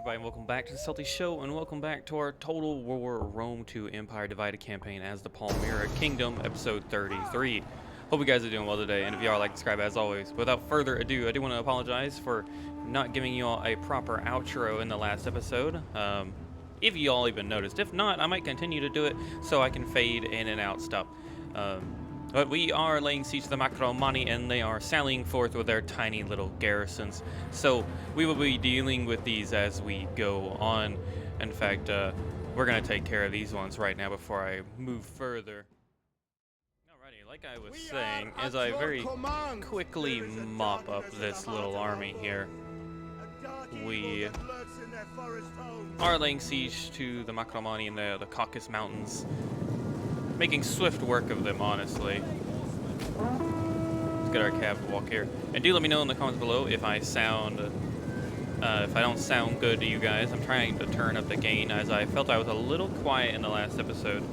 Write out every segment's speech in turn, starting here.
everybody, and welcome back to the SaltyShow, and welcome back to our Total War Rome to Empire Divided campaign as the Palmyra Kingdom, episode 33. Hope you guys are doing well today, and if you are, like, subscribe as always. Without further ado, I do want to apologize for not giving you all a proper outro in the last episode. If you all even noticed. If not, I might continue to do it so I can fade in and out stuff. But we are laying siege to the Macromani, and they are sallying forth with their tiny little garrisons. So we will be dealing with these as we go on. In fact, we're going to take care of these ones right now before I move further. Alrighty, like I was saying, as I very quickly mop up this little army here, we are laying siege to the Macromani in the Caucasus Mountains. Making swift work of them, honestly. Let's get our cab to walk here. And do let me know in the comments below if I sound, if I don't sound good to you guys. I'm trying to turn up the gain, as I felt I was a little quiet in the last episode.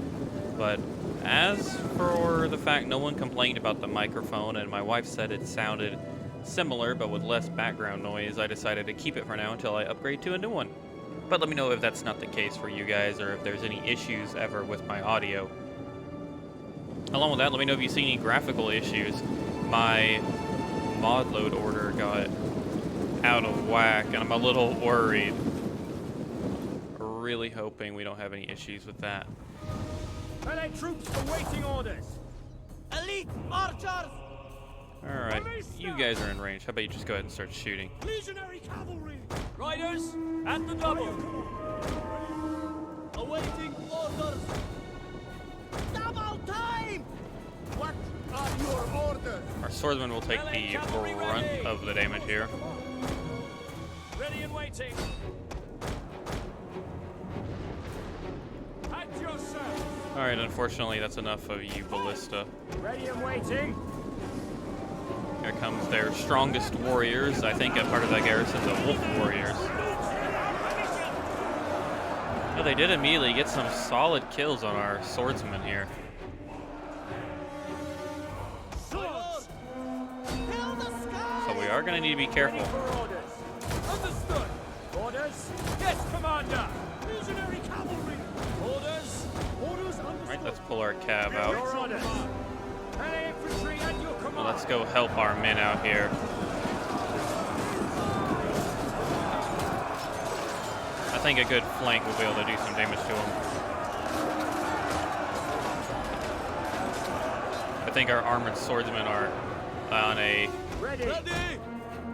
But as for the fact no one complained about the microphone, and my wife said it sounded similar but with less background noise, I decided to keep it for now until I upgrade to a new one. But let me know if that's not the case for you guys, or if there's any issues ever with my audio. Along with that, let me know if you see any graphical issues. My mod load order got out of whack, and I'm a little worried. Really hoping we don't have any issues with that. Allied troops awaiting orders. Elite archers. All right, you guys are in range. How about you just go ahead and start shooting? Legionary cavalry. Riders at the double. Awaiting orders. Double time! What are your orders? Our swordsman will take the brunt of the damage here. Ready and waiting. At your service. Alright, unfortunately that's enough of you, Ballista. Ready and waiting. Here comes their strongest warriors. I think a part of that garrison, the Wolf Warriors. Oh, they did immediately get some solid kills on our swordsman here. So we are going to need to be careful. Understood. Orders. Yes, Commander. Legionary cavalry. Orders. Orders. Alright, let's pull our cab out. Infantry at your command. Well, let's go help our men out here. I think a good flank will be able to do some damage to him. I think our armored swordsmen are on a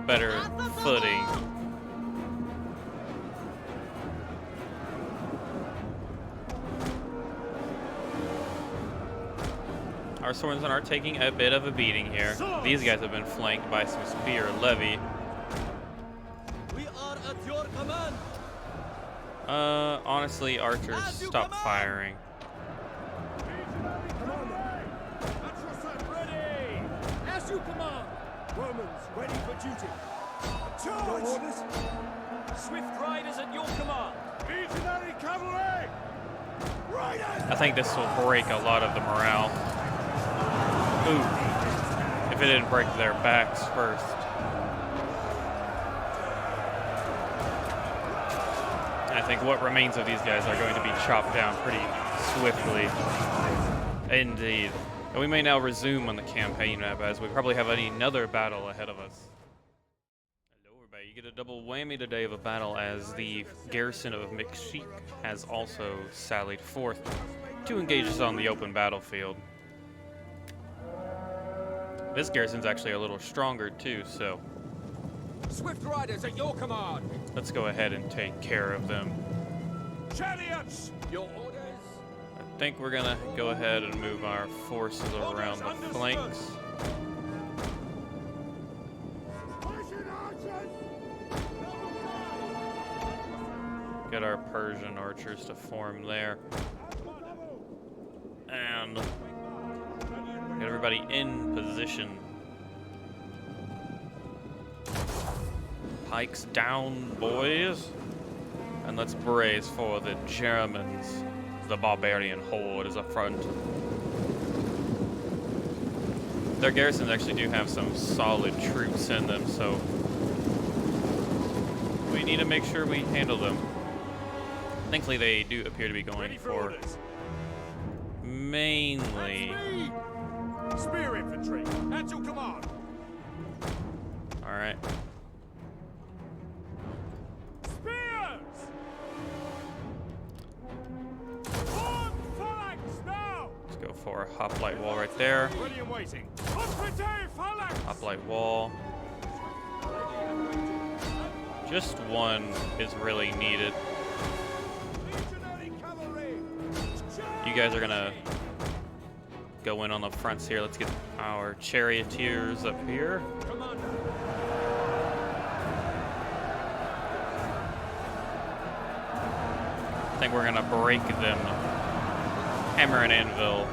better footing. Our swordsmen are taking a bit of a beating here. These guys have been flanked by some spear levy. We are at your command. Honestly, archers, stop firing. Ready! As you command! Romans, ready for duty. Charge! Your orders? Swift riders at your command. Legionary cavalry! Riders! I think this will break a lot of the morale. Ooh, if it didn't break their backs first. I think what remains of these guys are going to be chopped down pretty swiftly. Indeed. And we may now resume on the campaign map, as we probably have another battle ahead of us. Hello everybody, you get a double whammy today of a battle, as the garrison of Mixik has also sallied forth to engage us on the open battlefield. This garrison's actually a little stronger too, so Swift riders at your command. let's go ahead and take care of them. Chariots! Your orders? I think we're gonna go ahead and move our forces around the flanks. Get our Persian archers to form there. And get everybody in position. Pikes down, boys. And let's brace for the Germans. The barbarian horde is up front. Their garrisons actually do have some solid troops in them, so we need to make sure we handle them. Thankfully, they do appear to be going Ready for for orders. mainly. Spear infantry, at your command. All right. Spears! On phalanx now! Let's go for a hoplite wall right there. Ready and waiting. Hoplite phalanx! Hoplite wall. Just one is really needed. Legionary cavalry! You guys are gonna go in on the fronts here. Let's get our charioteers up here. Commander! I think we're gonna break them. Hammer and anvil.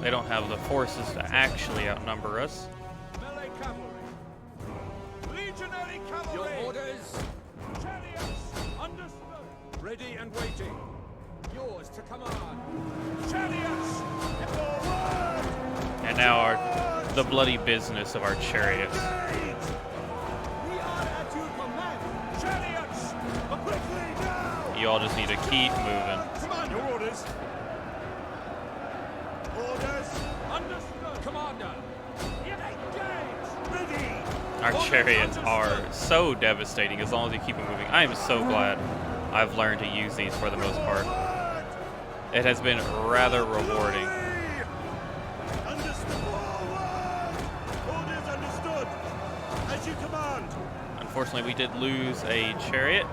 They don't have the forces to actually outnumber us. Melee cavalry! Legionary cavalry! Your orders! Chariots! Understood! Ready and waiting! Yours to command! Chariots! Forward! And now the bloody business of our chariots. We are at your command! Chariots! Quickly now! You all just need to keep moving. Command your orders! Orders! Understood! Commander! Engage! Ready! Our chariots are so devastating as long as you keep them moving. I am so glad I've learned to use these for the most part. It has been rather rewarding. Understood! Orders understood! As you command! Unfortunately, we did lose a chariot.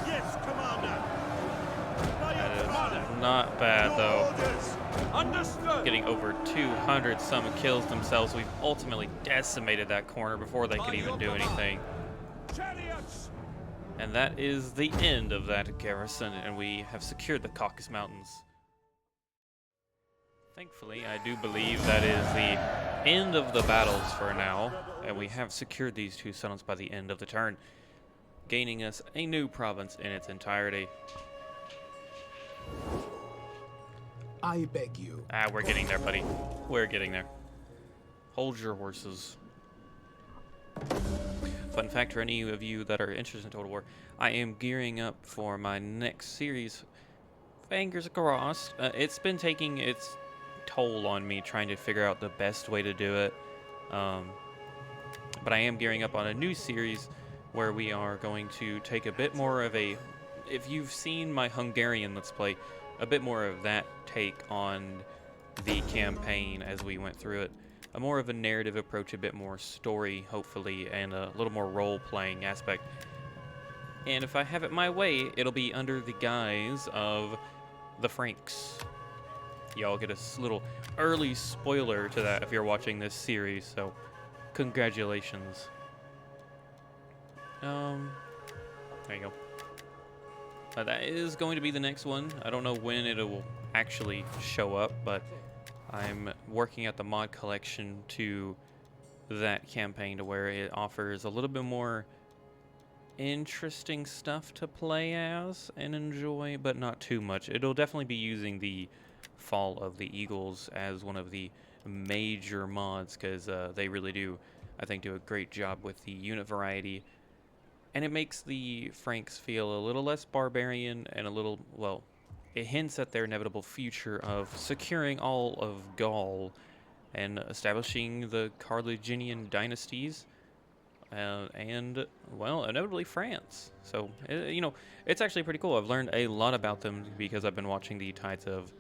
Yes, Commander! That is not bad, though. Orders! Understood! Getting over 200 some kills themselves. We've ultimately decimated that corner before they could even do anything. Chariots! And that is the end of that garrison, and we have secured the Caucasus Mountains. Thankfully, I do believe that is the end of the battles for now, and we have secured these two settlements by the end of the turn, gaining us a new province in its entirety. I beg you. Ah, we're getting there, buddy. We're getting there. Hold your horses. Fun fact for any of you that are interested in Total War, I am gearing up for my next series, Fingers Crossed. It's been taking its toll on me trying to figure out the best way to do it. But I am gearing up on a new series where we are going to take a bit more of a, if you've seen my Hungarian Let's Play, a bit more of that take on the campaign as we went through it. A more of a narrative approach, a bit more story, hopefully, and a little more role-playing aspect. And if I have it my way, it'll be under the guise of the Franks. Y'all get a little early spoiler to that if you're watching this series, so congratulations. There you go. That is going to be the next one. I don't know when it will actually show up, but I'm working at the mod collection to that campaign to where it offers a little bit more interesting stuff to play as and enjoy, but not too much. It'll definitely be using the Fall of the Eagles as one of the major mods, because they really do, I think, do a great job with the unit variety. And it makes the Franks feel a little less barbarian and a little, well, it hints at their inevitable future of securing all of Gaul and establishing the Carthaginian dynasties and, well, inevitably France. So, you know, it's actually pretty cool. I've learned a lot about them because I've been watching the Tides of,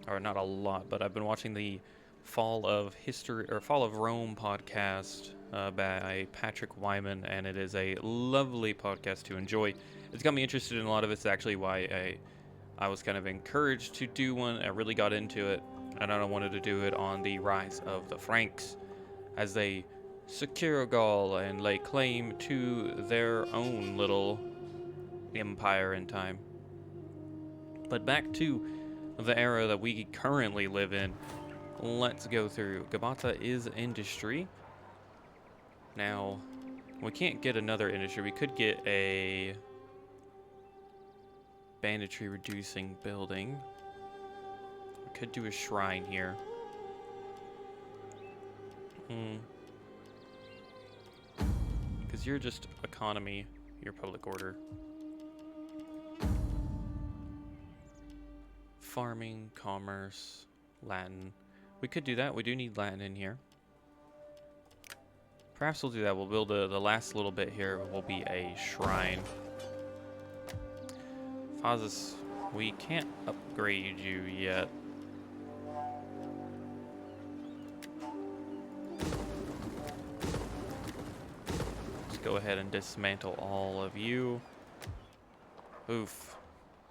or not a lot, but I've been watching the Fall of History, or Fall of Rome podcast by Patrick Wyman, and it is a lovely podcast to enjoy. It's got me interested in a lot of it. It's actually why I was kind of encouraged to do one. I really got into it, and I wanted to do it on the rise of the Franks as they secure Gaul and lay claim to their own little empire in time. But back to the era that we currently live in. Let's go through. Gabata is industry. Now, we can't get another industry. We could get a banditry reducing building. We could do a shrine here. Because you're just economy. your public order. Farming, commerce, Latin. We could do that. We do need Latin in here. Perhaps we'll do that. We'll build the last little bit here will be a shrine. Fazis, we can't upgrade you yet. Let's go ahead and dismantle all of you. Oof.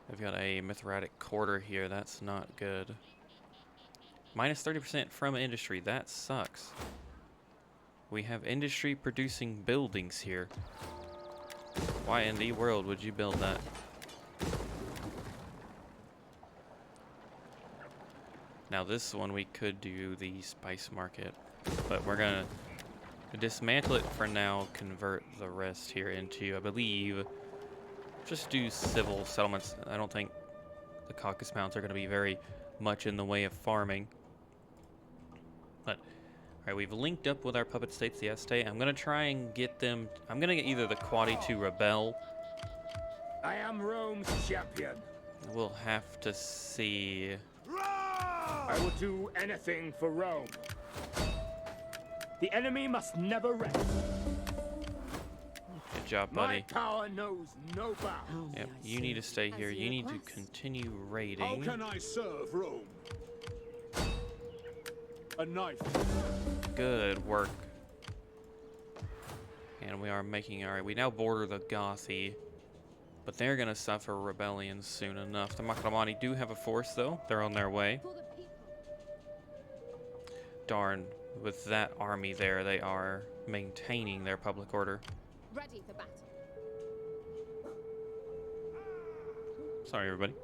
We've got a Mithratic quarter here. That's not good. Minus 30% from industry. That sucks. We have industry producing buildings here. Why in the world would you build that? Now this one we could do the spice market, but we're gonna dismantle it for now, convert the rest here into, I believe, just do civil settlements. I don't think the Caucasus Mountains are gonna be very much in the way of farming. But alright, we've linked up with our puppet states, the Este. I'm gonna try and get them. I'm gonna get either the Quadi to rebel. I am Rome's champion. We'll have to see. I will do anything for Rome. The enemy must never rest. Good job, buddy. My power knows no bounds. Yep, you need to stay here. You need to continue raiding. How can I serve Rome? A knife. Good work. And we are making, alright, we now border the Gothi, but they're gonna suffer rebellion soon enough. The Makramani do have a force though. They're on their way. Darn, with that army there, they are maintaining their public order. Ready for battle. Sorry, everybody.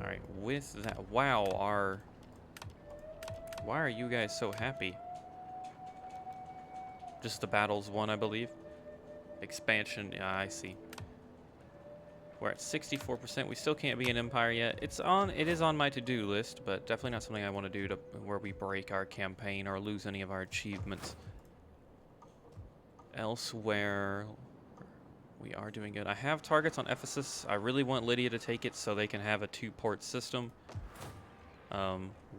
Alright, with that, wow, why are you guys so happy? Just the battles won, I believe. Expansion, yeah, I see. We're at 64%. We still can't be an empire yet. It is on my to-do list, but definitely not something I want to do to where we break our campaign or lose any of our achievements. Elsewhere, we are doing good. I have targets on Ephesus. I really want Lydia to take it so they can have a 2-port system.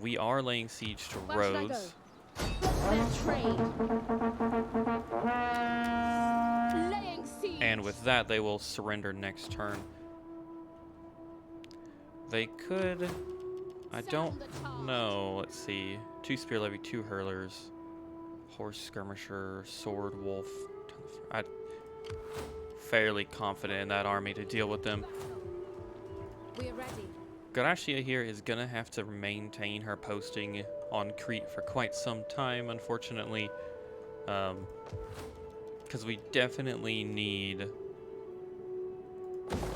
We are laying siege to Rhodes. And with that, they will surrender next turn. They could... I don't know. Let's see. 2 spear levy, 2 hurlers, horse skirmisher, sword wolf. I'm fairly confident in that army to deal with them. We are ready. Gracia here is gonna have to maintain her posting on Crete for quite some time, unfortunately, because we definitely need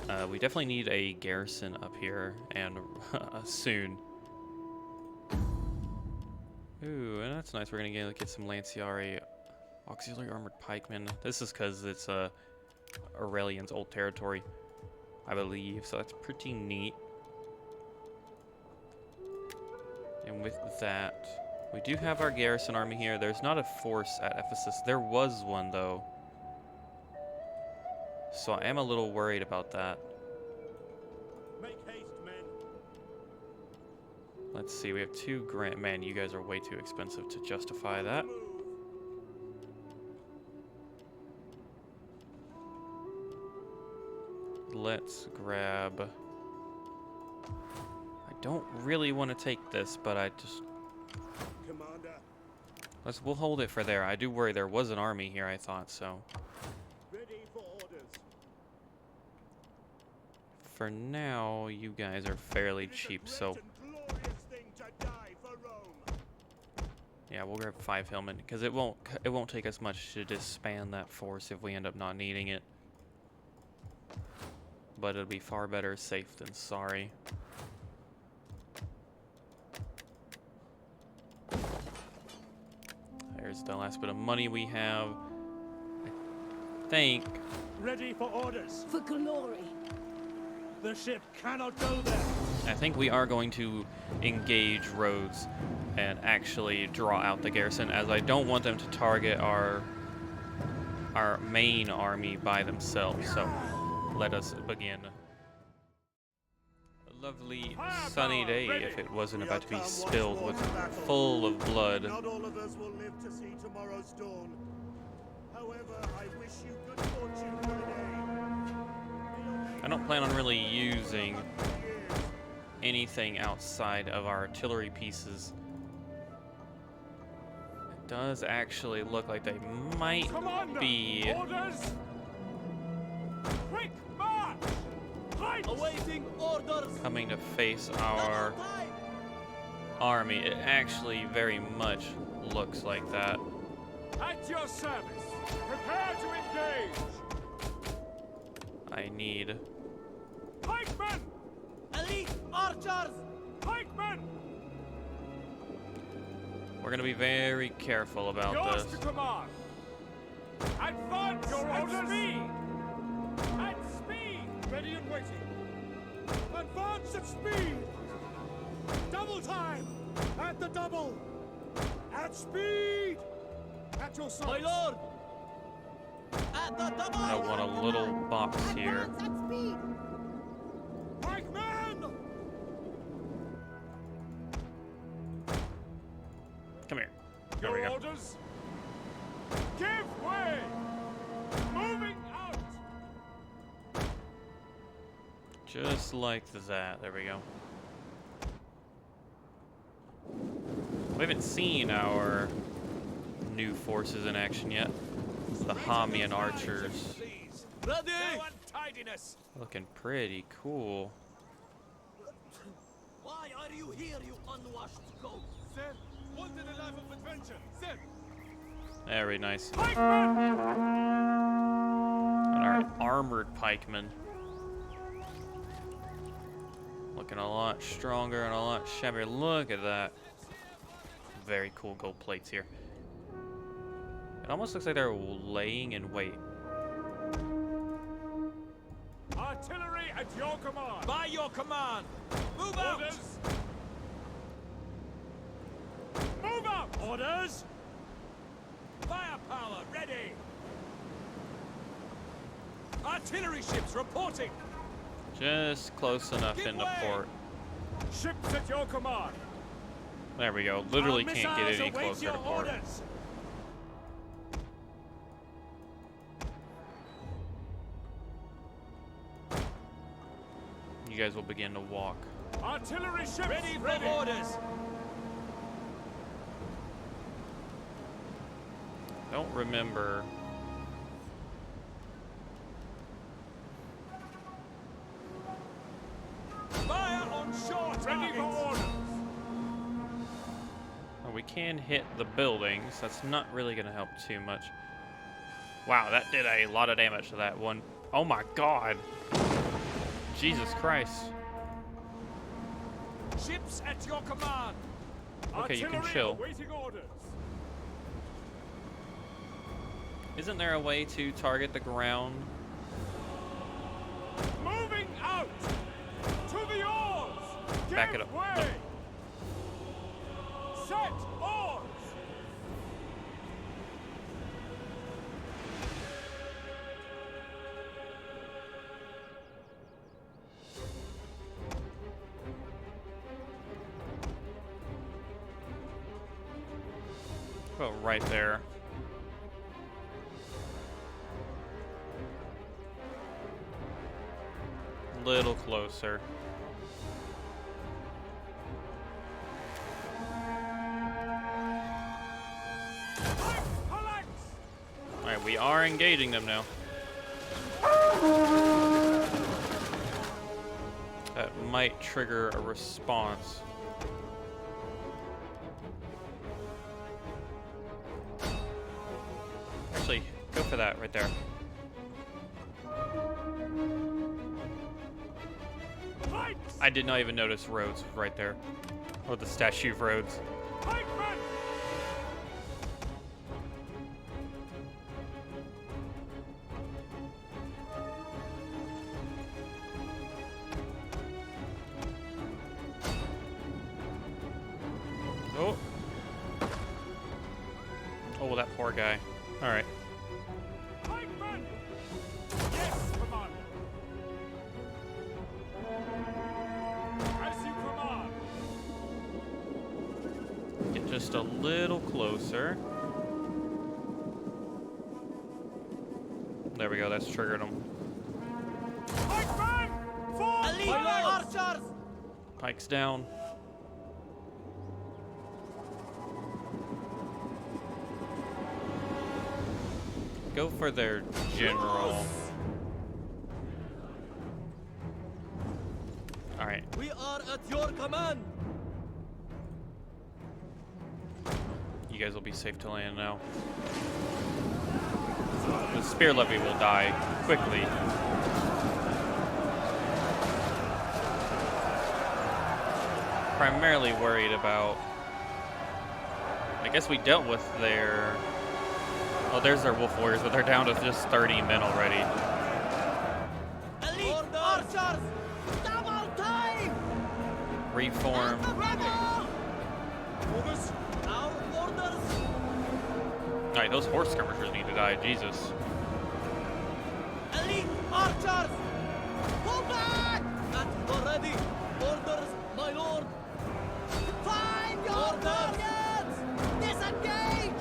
a garrison up here, and soon. Ooh, and that's nice. We're gonna get some Lanciari, auxiliary armored pikemen. This is because it's Aurelian's old territory, I believe, so that's pretty neat. And with that, we do have our garrison army here. There's not a force at Ephesus. There was one, though. So I am a little worried about that. Make haste, men. Let's see, we have 2 grand. Man, you guys are way too expensive to justify that. Let's grab... I don't really want to take this, but I just... Commander. We'll hold it for there. I do worry there was an army here, I thought, so... Ready for orders. For now, you guys are fairly cheap, so... Yeah, we'll grab 5 hillmen, because it won't take us much to disband that force if we end up not needing it. But it'll be far better safe than sorry. There's the last bit of money we have. I think. Ready for orders. For glory. The ship cannot go there. I think we are going to engage Rhodes and actually draw out the garrison, as I don't want them to target our our main army by themselves. So let us begin. A lovely sunny day if it wasn't about to be spilled with full of blood. Not all of us will live to see tomorrow's dawn. However, I wish you good fortune for the day. I don't plan on really using anything outside of our artillery pieces. It does actually look like they might Commander, be orders! Quick march! Right! Awaiting orders. coming to face our army. It actually very much looks like that. At your service! Prepare to engage! I need... Pikemen! Elite archers. Pikemen! We're gonna be very careful about Yours this. to command! Advance your orders! Speed! At speed! Ready and waiting! Advance at speed! Double time! At the double! At speed! At your My service! lord. At the double. I want a little box here. Advance at speed. Pikemen! Come here. There we Your go. orders! Give way! Moving out! Just like that. There we go. We haven't seen our new forces in action yet. The Hamian archers. Ready. No untidiness! Looking pretty cool. Why are you here, you unwashed goat? Sir, wanted a life of adventure! Sir! Very nice. Pikemen! And our armored pikemen. Looking a lot stronger and a lot shabbier. Look at that. Very cool gold plates here. It almost looks like they're laying in wait. Artillery at your command! By your command. Move out. Orders! Move out! Orders! Firepower ready. Artillery ships reporting. Just close enough Give into way. port. Ships at your command! There we go. Literally Our can't get missiles any await closer your to port. orders! You guys will begin to walk. Artillery ships Ready for orders. Don't remember. Fire on shore Ready for targets. orders! Well, we can hit the buildings. That's not really going to help too much. Wow, that did a lot of damage to that one. Oh my god. Jesus Christ. Ships at your command. Okay, you can Artillery chill. awaiting orders! Isn't there a way to target the ground? Moving out! To the oars! Back Give it up. way! Set oars! Oh, right there. Little closer. Phalanx! Alright, we are engaging them now. That might trigger a response. Actually, go for that right there. Fight! I did not even notice Rhodes right there. Or the statue of Rhodes. Pikemen! Oh. Oh, that poor guy. Alright. just a little closer. There we go, that's triggered them. Pikemen! Forward! Elite archers! Pikes down. Go for their general. Alright. We are at your command. You guys will be safe to land now. The spear levy will die quickly. Primarily worried about... I guess we dealt with their... Oh, there's their wolf warriors, but they're down to just 30 men already. Elite archers! Double time! Reform. Orders! Our orders! Alright, those horse skirmishers need to die. Jesus. Elite archers! Pull back! At the ready! Orders, my lord! Find your targets! Disengage!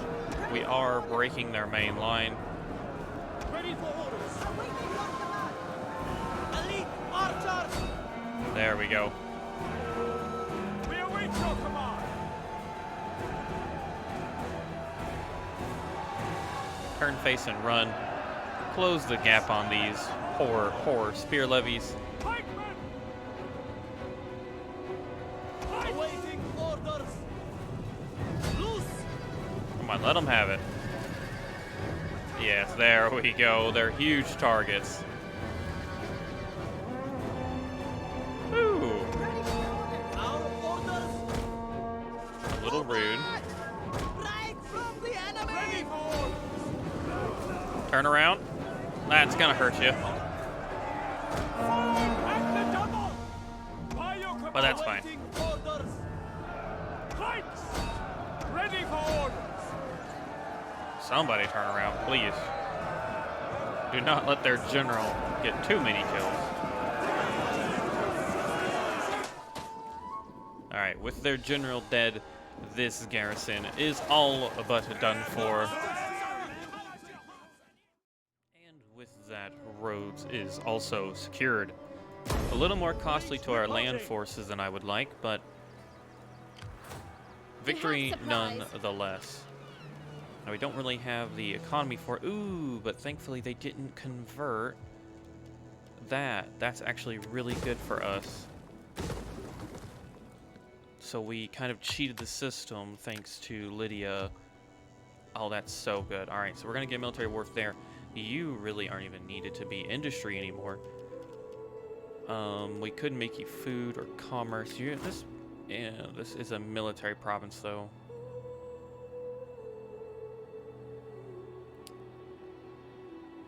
We are breaking their main line. Ready for orders! Awaiting your command! Elite archers! There we go. We await your command! Turn, face, and run. Close the gap on these poor spear levies. Pikemen! Awaiting orders! Loose! Come on, let them have it. Yes, there we go. They're huge targets. Ooh, Our orders! a little rude. Break from the enemy! Turn around. That's gonna hurt you, At the double! By your command! but that's fine. Awaiting orders! Pikes! Ready for orders! Somebody turn around, please. Do not let their general get too many kills. Alright, with their general dead, this garrison is all but done for. And with that, Rhodes is also secured. A little more costly to our land forces than I would like, but victory supplies. nonetheless. Now, we don't really have the economy for... Ooh, but thankfully they didn't convert that. That's actually really good for us. So we kind of cheated the system thanks to Lydia. Oh, that's so good. All right, so we're going to get military worth there. You really aren't even needed to be industry anymore. We could make you food or commerce. This is a military province, though.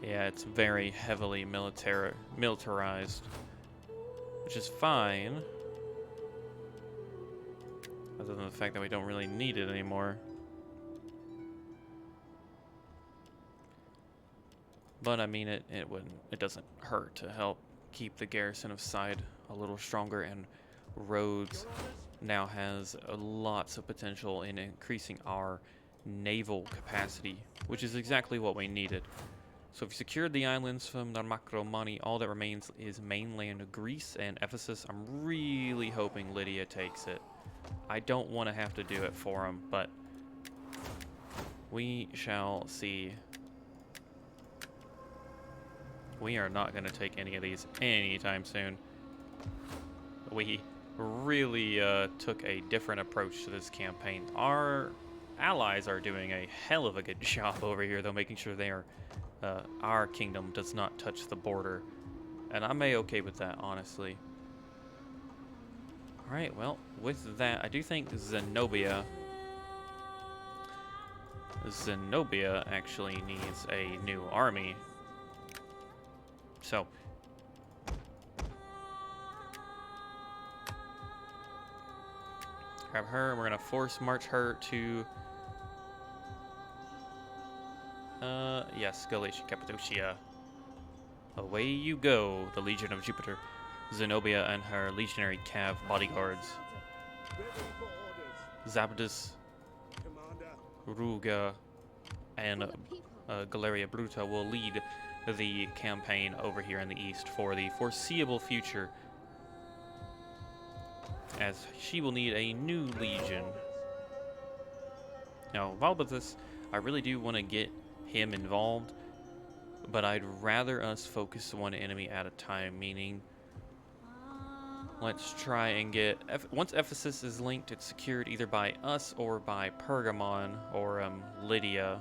Yeah, it's very heavily militarized, which is fine, other than the fact that we don't really need it anymore. But I mean, it doesn't hurt to help keep the garrison of Side a little stronger, and Rhodes now has lots of potential in increasing our naval capacity, which is exactly what we needed. So if you secured the islands from Narmakromani, all that remains is mainland Greece and Ephesus. I'm really hoping Lydia takes it. I don't want to have to do it for him, but we shall see. We are not going to take any of these anytime soon. We really took a different approach to this campaign. Our allies are doing a hell of a good job over here, though, making sure they are our kingdom does not touch the border, and I'm a-okay with that, honestly. Alright, well, with that, I do think Zenobia actually needs a new army. So, grab her, and we're gonna force march her to yes, Galatia, Cappadocia. Away you go, the Legion of Jupiter. Zenobia and her legionary cav bodyguards. Ready for orders. Zabdus Ruga and Galeria Bruta will lead the campaign over here in the east for the foreseeable future, as she will need a new legion. Now, while with this, I really do want to get him involved, but I'd rather us focus one enemy at a time, meaning let's try and get, once Ephesus is linked, it's secured either by us or by Pergamon or Lydia.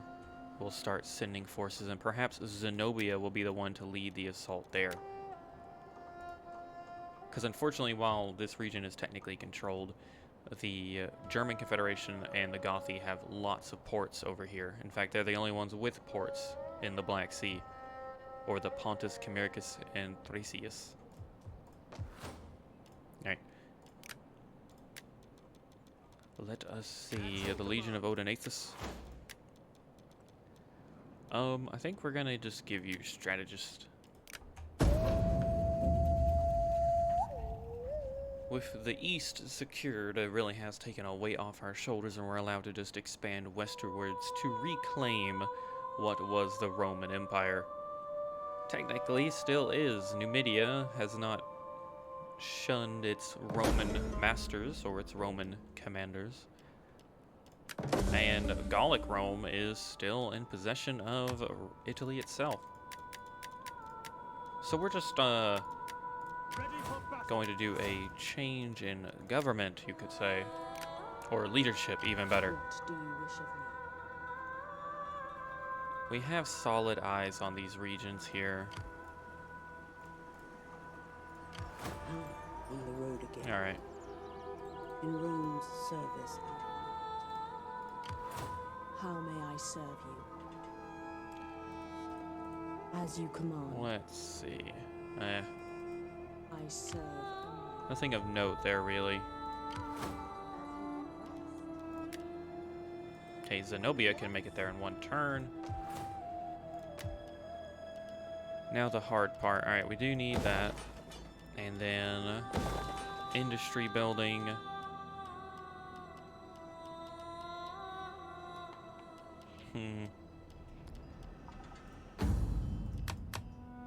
We'll start sending forces, and perhaps Zenobia will be the one to lead the assault there. Because unfortunately, while this region is technically controlled, the German Confederation and the Gothi have lots of ports over here. In fact, they're the only ones with ports in the Black Sea, or the Pontus, Camericus, and Thracius. Alright. Let us see. The Legion of Odenathus. I think we're gonna just give you strategist. With the east secured, it really has taken a weight off our shoulders, and we're allowed to just expand westwards to reclaim what was the Roman Empire. Technically, still is. Numidia has not shunned its Roman masters or its Roman commanders. And Gallic Rome is still in possession of Italy itself. So we're just going to do a change in government, you could say, or leadership, even better. What do you wish of me? We have solid eyes on these regions here. On the road again. All right. In Rome's service. How may I serve you? As you command. Let's see. I serve. Nothing of note there, really. Okay, Zenobia can make it there in one turn. Now the hard part. All right, we do need that. And then industry building.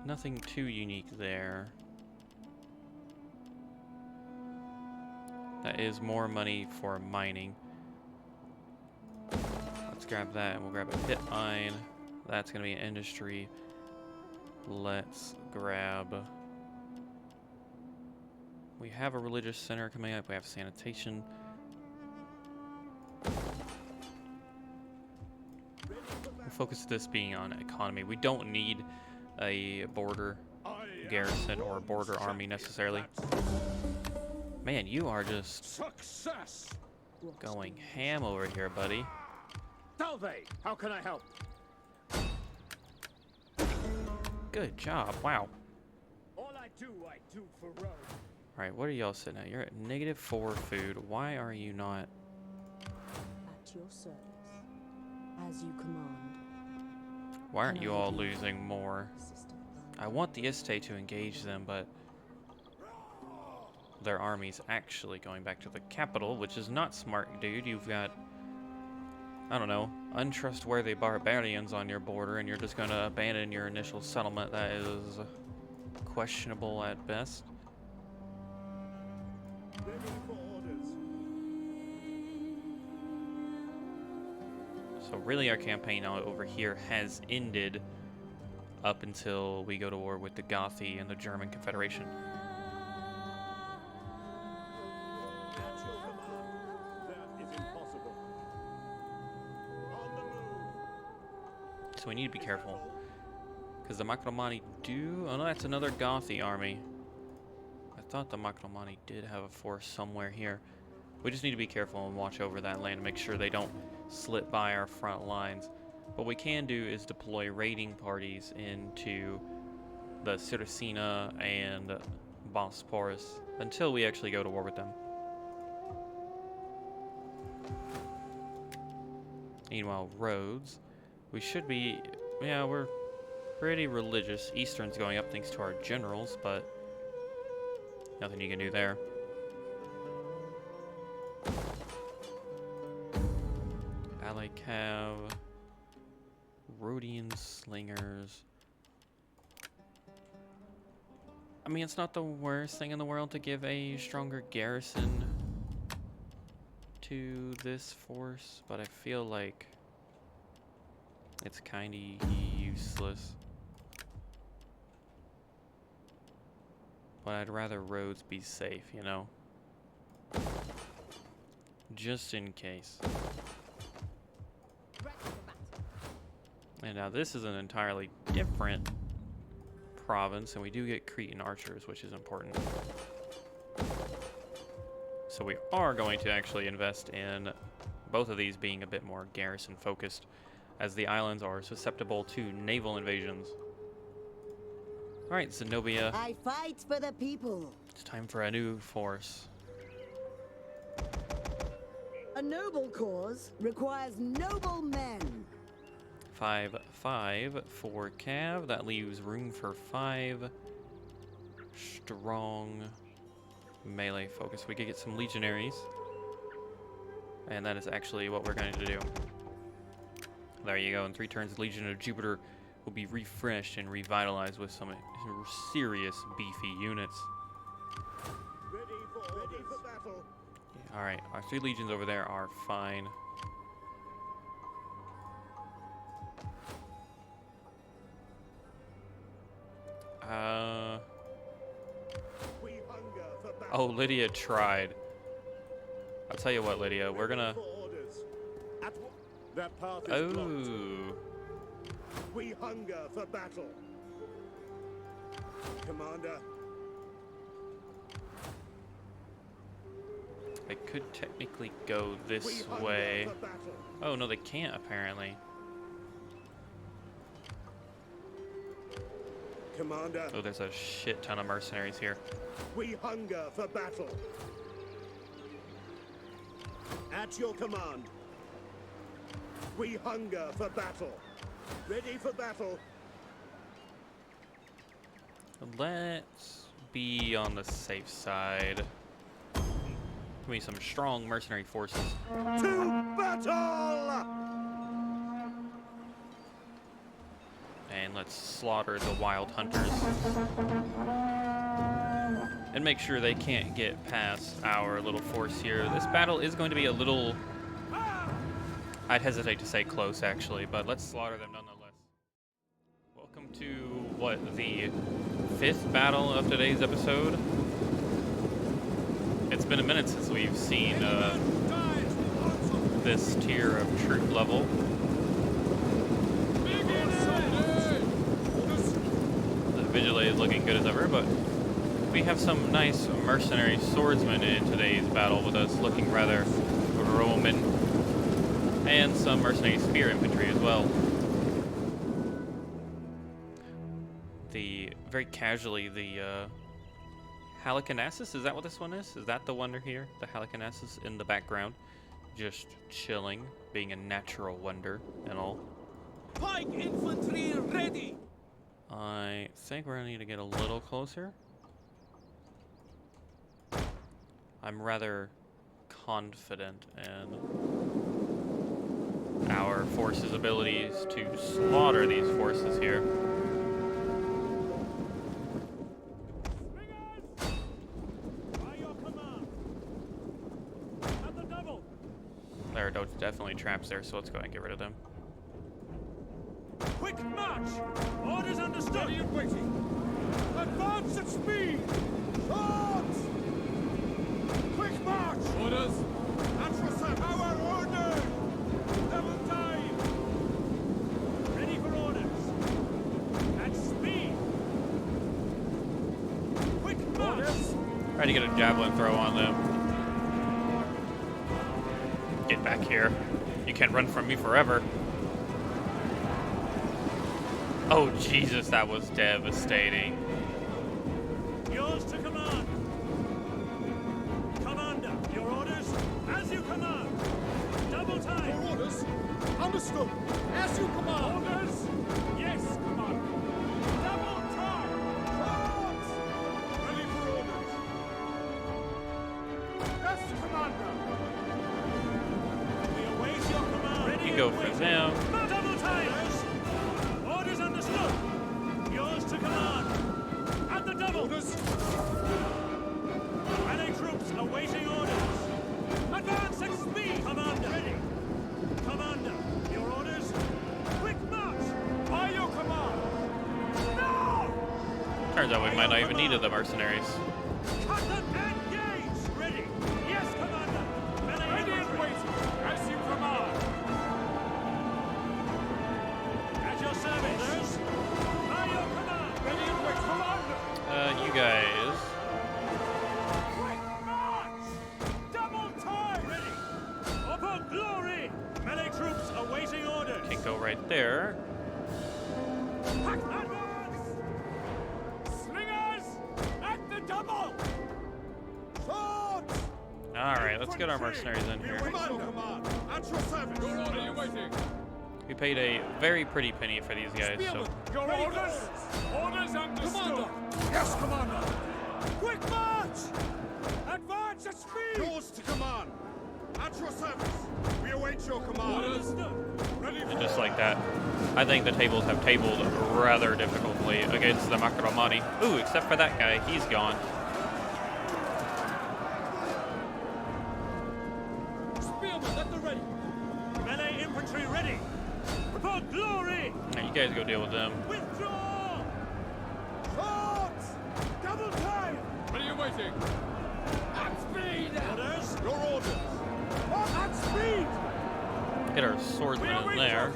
Nothing too unique there. That is more money for mining. Let's grab that, and we'll grab a pit mine. That's gonna be an industry. Let's grab... We have a religious center coming up. We have sanitation. We'll focus this being on economy. We don't need a border garrison or border army necessarily. Man, you are just Success! going ham over here, buddy. Saltyy, how can I help? Good job. Wow. All I do for Rome. Alright, what are y'all sitting at? You're at -4 food. Why are you not... At your service. As you command. Why aren't you all losing more? Assistance. I want the Este to engage them, but... their army's actually going back to the capital, which is not smart, dude. You've got... I don't know, untrustworthy barbarians on your border, and you're just gonna abandon your initial settlement. That is questionable at best. Ready for orders. So really our campaign over here has ended up until we go to war with the Gothi and the German Confederation. At your command. That is impossible. On the move. So we need to be careful, because the Macromani do... oh no, that's another Gothi army. I thought the Macromani did have a force somewhere here. We just need to be careful and watch over that land and make sure they don't slip by our front lines. What we can do is deploy raiding parties into the Siracina and Bosporus until we actually go to war with them. Meanwhile, roads. We should be... yeah, we're pretty religious. Eastern's going up thanks to our generals, but nothing you can do there. Ally Cav, Rhodian Slingers. I mean, it's not the worst thing in the world to give a stronger garrison to this force, but I feel like it's kind of useless. But I'd rather roads be safe, you know? Just in case. Ready for battle. And now this is an entirely different province, and we do get Cretan archers, which is important. So we are going to actually invest in both of these being a bit more garrison focused, as the islands are susceptible to naval invasions. Alright, Zenobia, I fight for the people. it's time for a new force. A noble cause requires noble men. 5-5 for Cav. That leaves room for 5 strong melee focus. We could get some legionaries, and that is actually what we're going to do. There you go. In 3 turns, Legion of Jupiter will be refreshed and revitalized with some serious beefy units. Ready for battle. All right, our 3 legions over there are fine. We hunger for battle. Oh, Lydia tried. I'll tell you what, Lydia, we're gonna. For orders. That path is blocked. Oh, We hunger for battle. Commander. they could technically go We this hunger way. for battle. Oh no, they can't apparently. Commander. Oh, there's a shit ton of mercenaries here. We hunger for battle. At your command. We hunger for battle. Ready for battle. Let's be on the safe side. Give me some strong mercenary forces. To battle! And let's slaughter the wild hunters. And make sure they can't get past our little force here. This battle is going to be a little... I'd hesitate to say close, actually, but let's slaughter them nonetheless. Welcome to, what, the 5th battle of today's episode? It's been a minute since we've seen this tier of troop level. The Vigilante is looking good as ever, but we have some nice mercenary swordsmen in today's battle with us, looking rather Roman, and some mercenary spear infantry as well. Very casually, the Halicarnassus, is that what this one is? Is that the wonder here? The Halicarnassus in the background, just chilling, being a natural wonder and all. Pike infantry ready. I think we're gonna need to get a little closer. I'm rather confident in our forces' abilities to slaughter these forces here. By your command. At the double. There are definitely traps there, so let's go ahead and get rid of them. Quick march! Orders understood! Ready and waiting! Advance at speed! Swords! Quick march! Orders! Our order! Double time! Ready for orders! At speed! Quick march! Try to get a javelin throw on them. Get back here. You can't run from me forever. Oh, Jesus, that was devastating. Yours to command! Commander, your orders, as you command! Double time! Your orders? Understood! As you command! Orders? Yes, commander! Double time! Swords! Ready for orders! Yes, commander! We await your command! Ready You go for them. Double timers! Orders understood. Yours to command. At the double. Orders. Many troops awaiting orders. Advance at speed. Commander. Ready. Commander, your orders. Quick march. By your command. No! Turns out we might not even need the mercenaries. Cut them and engage. Ready. Yes, Commander. Ready and waiting. As you command. At your service. By your command. Ready and waiting. Commander. You guys. Quick march. Double time. Ready. Upon glory. Melee troops awaiting orders. Can go right there. Advance. Slingers at the double. Swords. All right, let's get our mercenaries in here. Commander. At your service. Your order, you waiting. We paid a very pretty penny for these guys, so Your orders. Orders understood. Commander. Yes, Commander. Quick march. Advance at speed. Yours to command. At your service. We await your command. Orders. Ready for and just like that. I think the tables have tabled rather difficultly against the Macromani. Ooh, except for that guy, he's gone. Spearmen at the ready. Melee infantry ready. For glory. Now you guys go deal with them. Withdraw. Swords. Double time. Ready and waiting. At speed. Orders. Your orders. At speed. Get our swordsmen in there.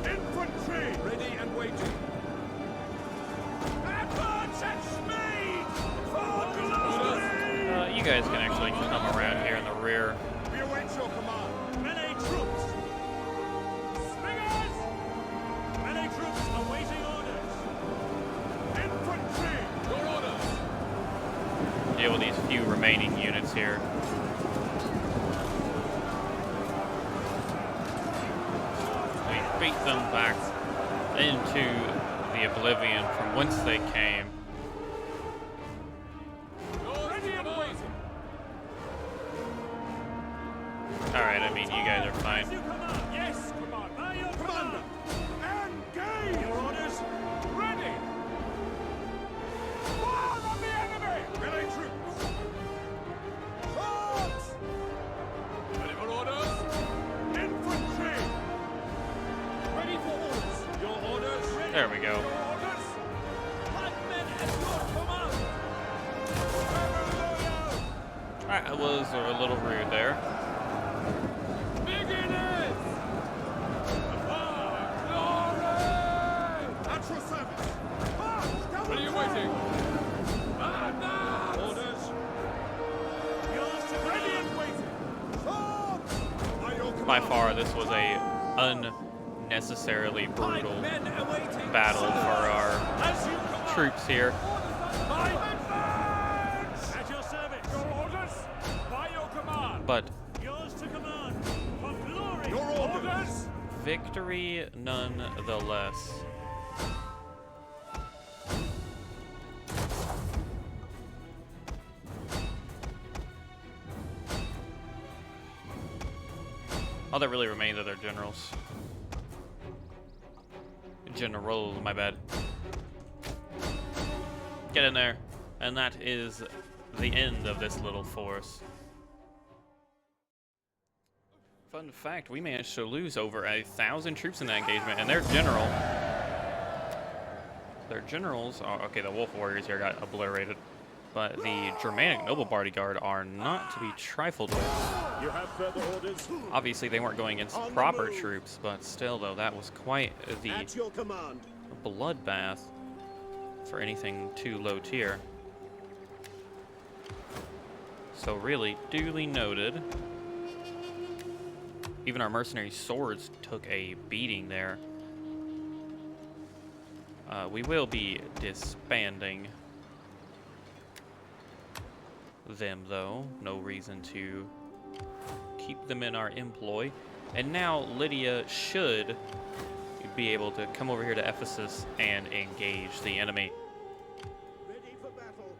Infantry ready and waiting. Advance at speed. For glory. You guys can actually come around here in the rear. We await your command. Melee troops. Slingers. Melee troops awaiting orders. Infantry. Your orders. Deal with these few remaining units here. We beat them back into the oblivion from whence they came. Ready and waiting. Alright, I mean, you guys are fine. As you command. Yes, command. By your Commander. Engage. Your orders. Ready. Fire on the enemy. Melee troops. Swords. Ready for orders. Infantry. Ready for orders. Your orders. Ready. There we go. Your orders. Like men at your command. Hallelujah. Alright, I was a little rude there. Beginners! Glory! At your service. What are you waiting? Orders. Yours to ready and waiting. Swords! By far, this was a unnecessarily brutal battle for our troops here. At your service. Your orders. By your command. But Yours to command. For glory. Your orders. victory nonetheless. All that really remains are their generals. General, my bad. Get in there. And that is the end of this little force. Fun fact, we managed to lose over 1,000 troops in that engagement, and their generals are, okay, the wolf warriors here got obliterated, but the Germanic noble bodyguard are not to be trifled with. You have further orders. Obviously, they weren't going against proper troops, but still, though, that was quite the At your command. bloodbath for anything too low tier. So really, duly noted. Even our mercenary swords took a beating there. We will be disbanding them, though. No reason to keep them in our employ. And now Lydia should be able to come over here to Ephesus and engage the enemy. Ready for battle.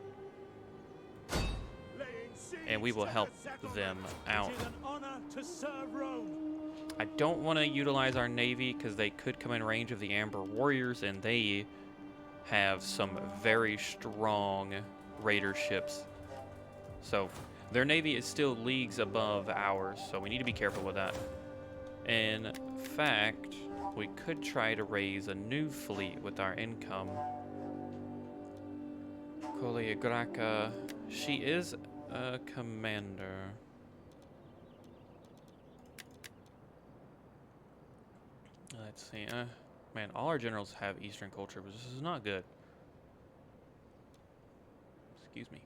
And we will help them out. It is an honor to serve Rome. I don't want to utilize our navy because they could come in range of the Amber Warriors, and they have some very strong raider ships. So their navy is still leagues above ours, so we need to be careful with that. In fact, we could try to raise a new fleet with our income. Koliagraka, she is a commander. Let's see. Man, all our generals have Eastern culture, but this is not good. Excuse me.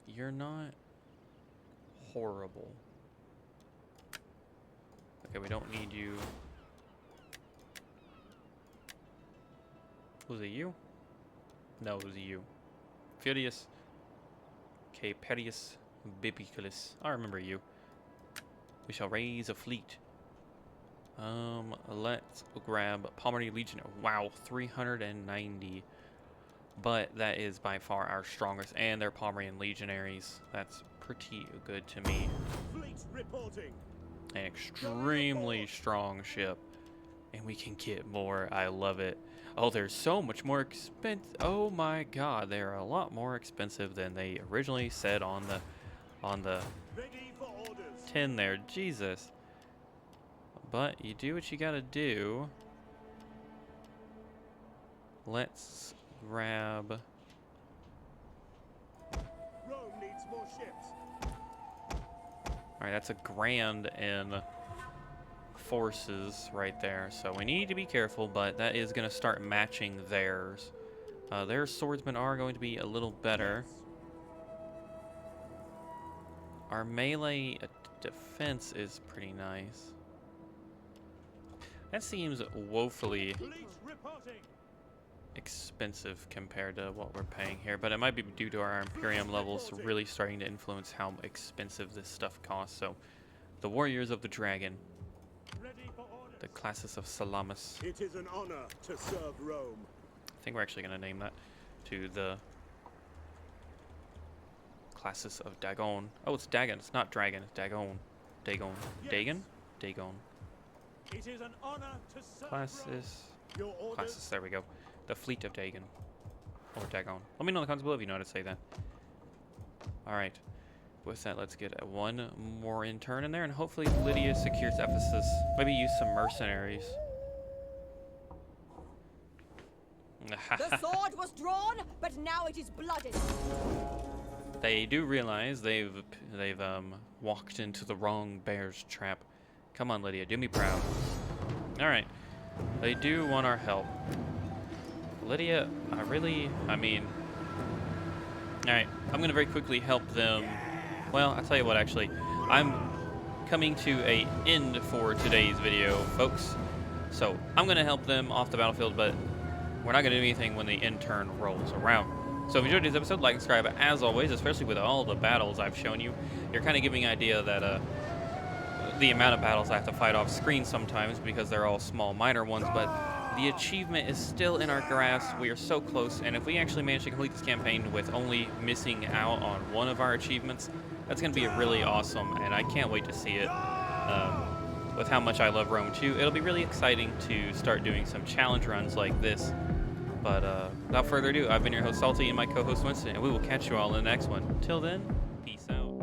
You're not horrible. Okay, we don't need you. Was it you? No, it was you. Furious. Caperius Bibiculus. I remember you. We shall raise a fleet. Let's grab Palmyra Legion. Wow, 390. But that is by far our strongest, and they're Palmyran legionaries. That's pretty good to me. Fleet reporting. An extremely strong ship. And we can get more. I love it. Oh, they're so much more expensive. Oh my god, they're a lot more expensive than they originally said on the Ready for orders. tin there. Jesus. But you do what you gotta do. Let's grab. Rome needs more ships. Alright, that's a grand in forces right there. So we need to be careful, but that is going to start matching theirs. Their swordsmen are going to be a little better. Our melee defense is pretty nice. That seems woefully Fleet reporting. expensive compared to what we're paying here, but it might be due to our Imperium levels really starting to influence how expensive this stuff costs. So, the Warriors of the Dragon, Ready for orders. the Classis of Salamis. It is an honor to serve Rome. I think we're actually going to name that to the Classis of Dagon. Oh, it's Dagon. It's not Dragon. It's Dagon. Dagon. Yes. Dagon? Dagon. It is an honor to serve Rome. Classis. Your orders. Classis. There we go. The Fleet of Dagon. Or Dagon. Let me know in the comments below if you know how to say that. Alright. With that, let's get one more intern in there, and hopefully Lydia secures Ephesus. Maybe use some mercenaries. The sword was drawn, but now it is blooded. They do realize they've walked into the wrong bear's trap. Come on, Lydia, do me proud. All right, they do want our help. Lydia, I mean, all right, I'm gonna very quickly help them. Well, I'll tell you what, actually, I'm coming to an end for today's video, folks. So I'm gonna help them off the battlefield, but we're not gonna do anything when the intern rolls around. So if you enjoyed today's episode, like and subscribe as always, especially with all the battles I've shown you. You're kind of giving an idea that the amount of battles I have to fight off screen sometimes because they're all small, minor ones, but the achievement is still in our grasp. We are so close, and if we actually manage to complete this campaign with only missing out on one of our achievements, that's going to be really awesome, and I can't wait to see it. With how much I love Rome too, it'll be really exciting to start doing some challenge runs like this. But without further ado, I've been your host Saltyy and my co-host Winston, and we will catch you all in the next one. Till then, peace out.